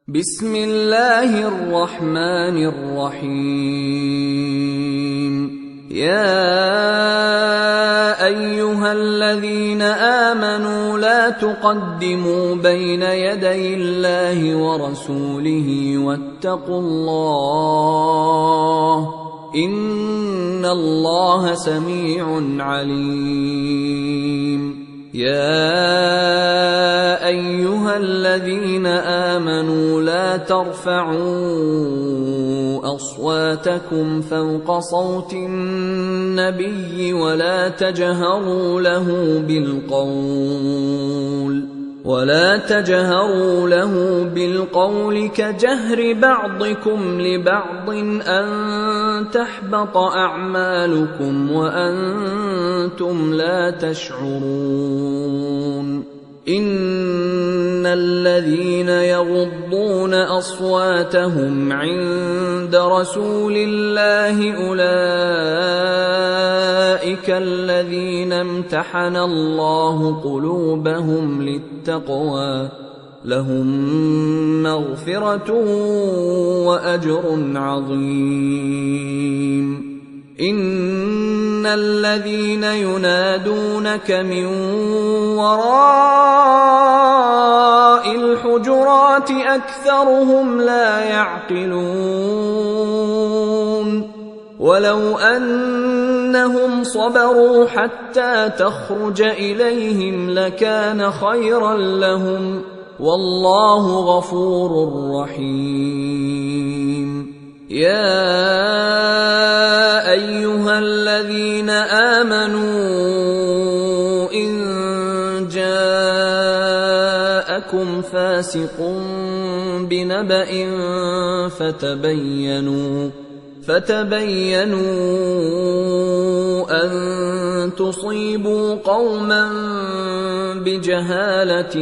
بسم الله الرحمن الرحيم. يا أيها الذين آمنوا لا تقدموا بين يدي الله ورسوله واتقوا الله إن الله سميع عليم. يا أيها الذين آمنوا لا ترفعوا أصواتكم فوق صوت النبي ولا تجهروا له بالقول كجهر بعضكم لبعض أن تحبط أعمالكم وأنتم لا تشعرون. إن الذين يغضون أصواتهم عند رسول الله أولئك الذين امتحن الله قلوبهم للتقوى لهم مغفرة وأجر عظيم. إن الذين ينادونك من وراء الحجرات أكثرهم لا يعقلون. ولو أنهم صبروا حتى تخرج إليهم لكان خيرا لهم والله غفور رحيم. يا أيها الذين آمنوا إن جاءكم فاسق بنبأ فتبينوا أن تصيبوا قوما بجهالة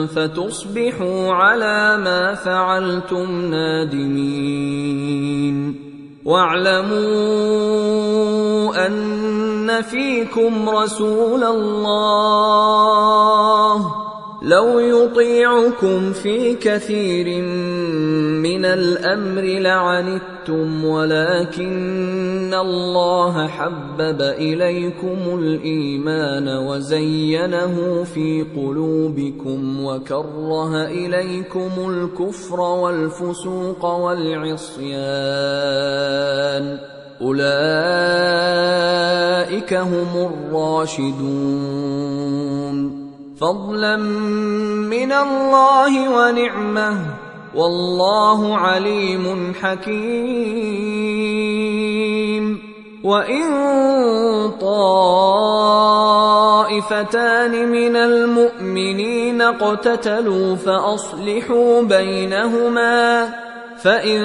فتصبحوا على ما فعلتم نادمين. واعلموا أن فيكم رسول الله لو يطيعكم في كثير من الأمر لعنتم ولكن الله حبب إليكم الإيمان وزينه في قلوبكم وكره إليكم الكفر والفسوق والعصيان أولئك هم الراشدون فضلا من الله ونعمه والله عليم حكيم. وإن طائفتان من المؤمنين اقتتلوا فأصلحوا بينهما فإن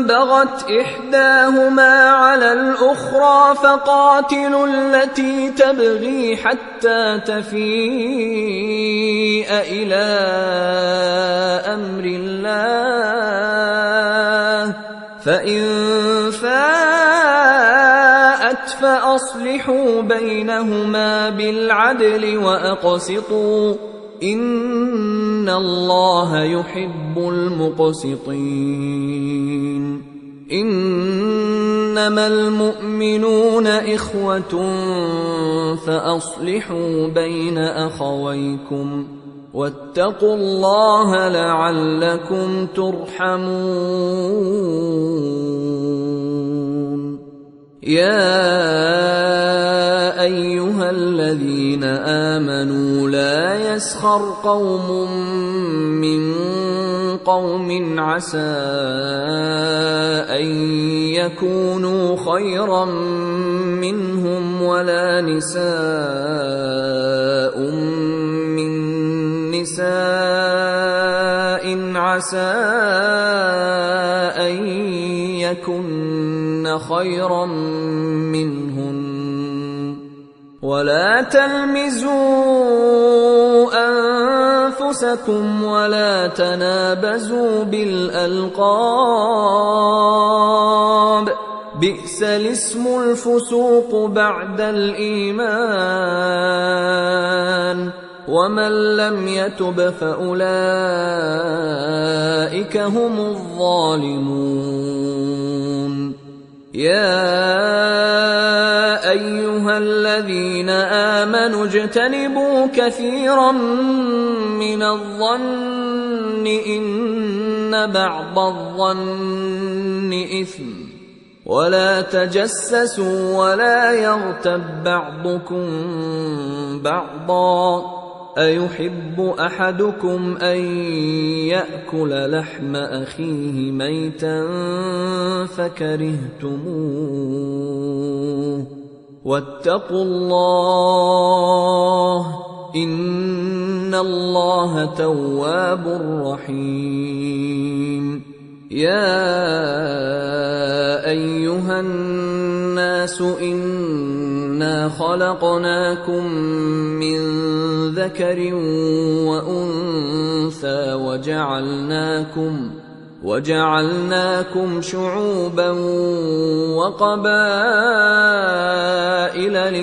بغت إحداهما على الأخرى فقاتلوا التي تبغي حتى تفيء إلى أمر الله فإن فاءت فأصلحوا بينهما بالعدل وأقسطوا إن الله يحب المقسطين. إنما المؤمنون إخوة فأصلحوا بين أخويكم واتقوا الله لعلكم ترحمون. يا أيها الذين آمنوا لا يسخر قوم من قوم عسى أن يكونوا خيرا منهم ولا نساء من نساء عسى أن يكن خيرا منهن ولا تلمزوا أنفسكم ولا تنابزوا بالألقاب بئس الاسم الفسوق بعد الإيمان ومن لم يتب فأولئك أولئك هم الظالمون. يا أيها الذين آمنوا اجتنبوا كثيرا من الظن إن بعض الظن إثم ولا تجسسوا ولا يغتب بعضكم بعضا أيحب أحدكم أن يأكل لحم أخيه ميتا فكرهتموه واتقوا الله إن الله تواب رحيم. يا أيها الناس إنا خلقناكم من ذكر وأنثى وجعلناكم شعوبا وقبائل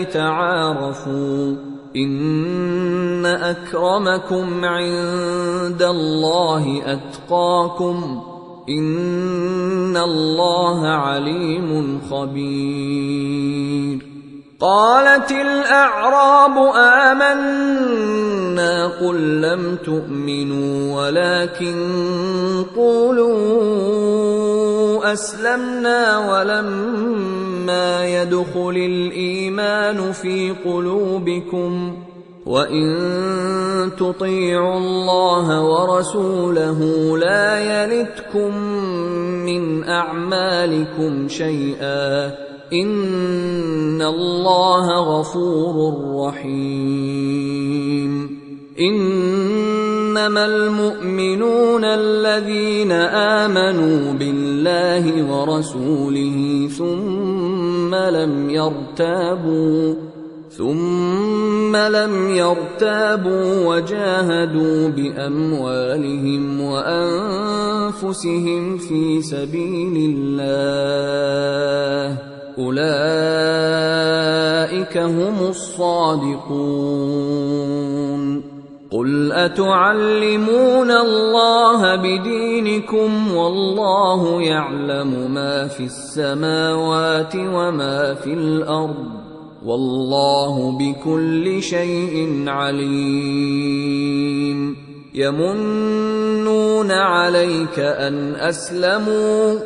لتعارفوا إن أكرمكم عند الله أتقاكم إن الله عليم خبير. قالت الأعراب آمنا قل لم تؤمنوا ولكن قولوا أسلمنا ولما يدخل الإيمان في قلوبكم وإن تطيعوا الله ورسوله لا يلتكم من أعمالكم شيئا إن الله غفور رحيم. إنما المؤمنون الذين آمنوا بالله ورسوله ثم لم يرتابوا وجاهدوا بأموالهم وأنفسهم في سبيل الله أولئك هم الصادقون. قل أتعلمون الله بدينكم والله يعلم ما في السماوات وما في الأرض والله بكل شيء عليم. يمنون عليك أن أسلموا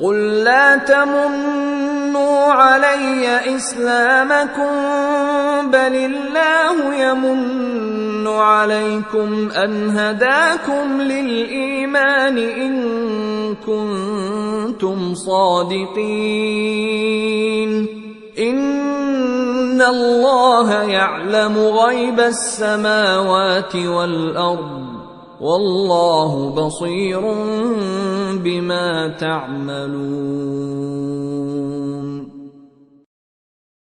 قل لا تمنوا علي إسلامكم بل الله يمن عليكم أن هداكم للإيمان إن كنتم صادقين. إن الله يعلم غيب السماوات والأرض والله بصير بما تعملون.